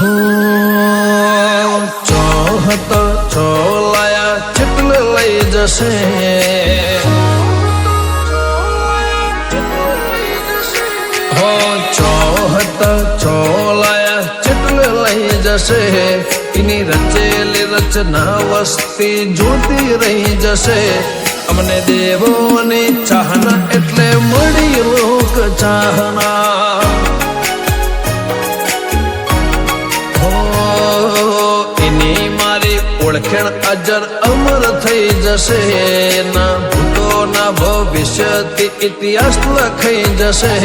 હો ચોહત ચોલાયા ચિતલ લઈ જશે હો ચોહત ચોલાયા ચિતલ લઈ જશે એની રચેલી રચના વસ્તી જોતી રહી જશે અમને દેવોની ચાહના એટલે મળી લોક ચાહના એની મારી ઓળખેણ અજર અમર થઈ જશે ના ભૂતો ના ભવિષ્યથી ઇતિહાસ લખાઈ જશે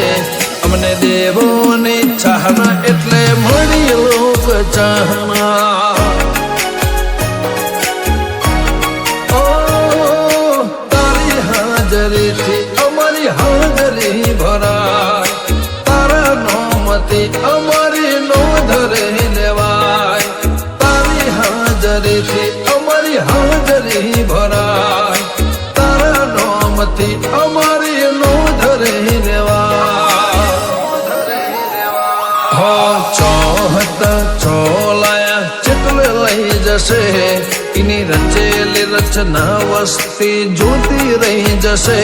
અમને દેવોની ચાહના એટલે મળી લોક ચાહના હાજરીથી અમારી હાજરી ભરાય તારા નોમથી અમારી નોંધ રહી લેવાય તારી હાજરીથી અમારી હાજરી ભરાય તારા નોમથી અમારી નોંધ રહી લેવાય હો ચોહત ચોલાયા ચિતલ લઈ જશે એની રચેલી રચના વસ્તી જોતી રહી જશે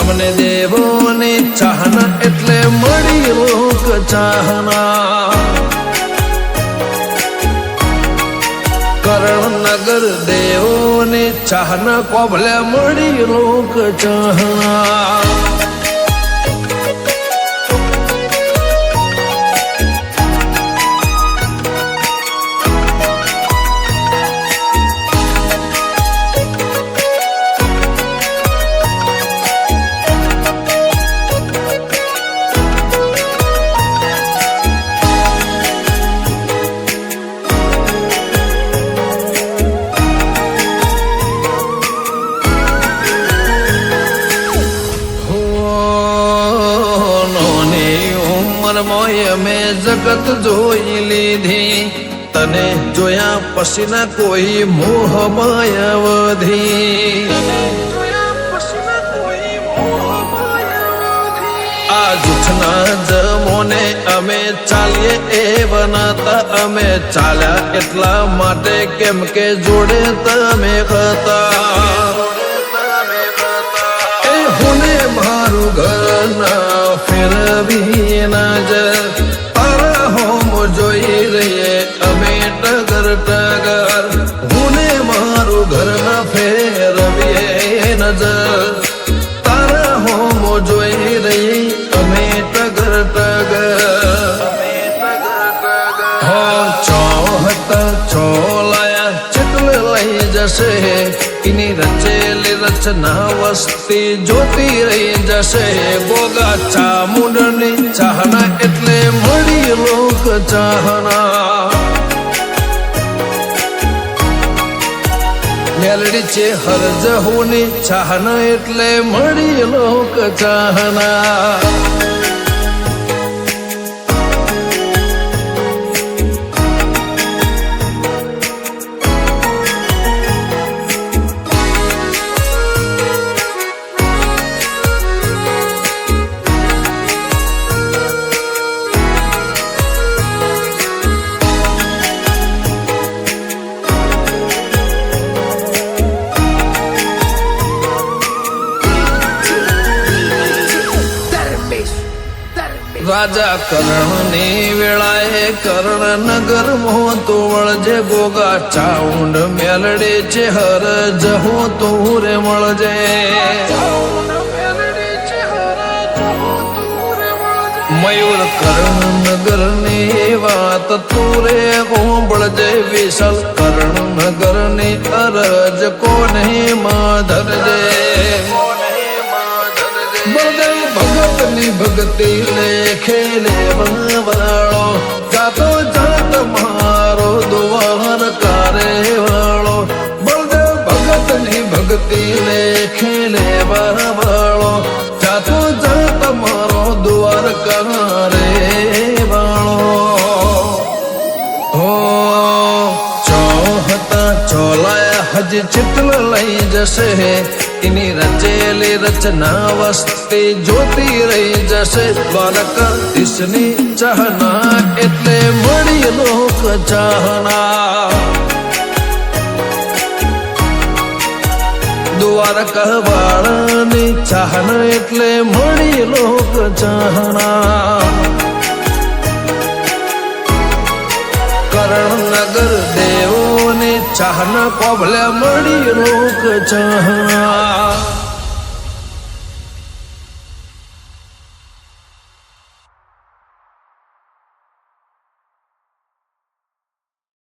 અમને દેવોની ચાહના એટલે મળી લોક ચાહના કરણનગર દેવોની ચાહના કોભલે મળી લોક ચાહના મોય મેં જગત જોઈ લીધી તને જોયા પછીના કોઈ મોહ માયાવધી આ જૂઠના જમોને અમે ચાલીએ એ બનાતા અમે ચાલ્યા એટલા માટે કેમ કે જોડે તમે હતા એ હુને મારું ઘર ના ફેરવી નજર તારા હોમ જોઈ રહીએ અમે ટગર ટગર હુને મારું ઘર ના ફેરવીએ નજર તારા હોમ જોઈ રહી અમે ટગર ટગર હો ચોહત ચોલાયા ચિતલ લઈ જશે એની રચેલી રચના વસ્તી જોતી રહી જશે ગોગા ચામુંડની ચાહના એટલે મળી લોક ચાહના મેલડી છે હરજહુની ચાહના એટલે મળી લોક ચાહના રાજા કર્ણની વેળાએ કર્ણનગર મોં તું વળજે ગોગા ચાઉંડ મેલડે છે હર જહો તું રે મળજે મયુર કર્ણનગર ની વાત તું રે હોંભળજે વિશાલ કર્ણનગર ની અરજ કોને માં ધરજે ભગતની ભક્તિ લેખે લેવા વાળો જાતો જાત મારો દ્વાર કારે વાળો બળદેવ ભગતની ભક્તિ લેખે લેવા વાળો જાતો જાત મારો દ્વાર કારે વાળો હો ચોહત ચોલાયા રાજ ચિત્ર લઈ જશે એની રચેલી રચના વસ્તી જોતી રહી જશે દ્વારકાધીશની ચાહના એટલે મળી લોક ચાહના દ્વારકા વાળાની ચાહના એટલે મળી લોક ચાહના કરણનગર દેવોની ચાહના કોભલે મળી લોક ચાહના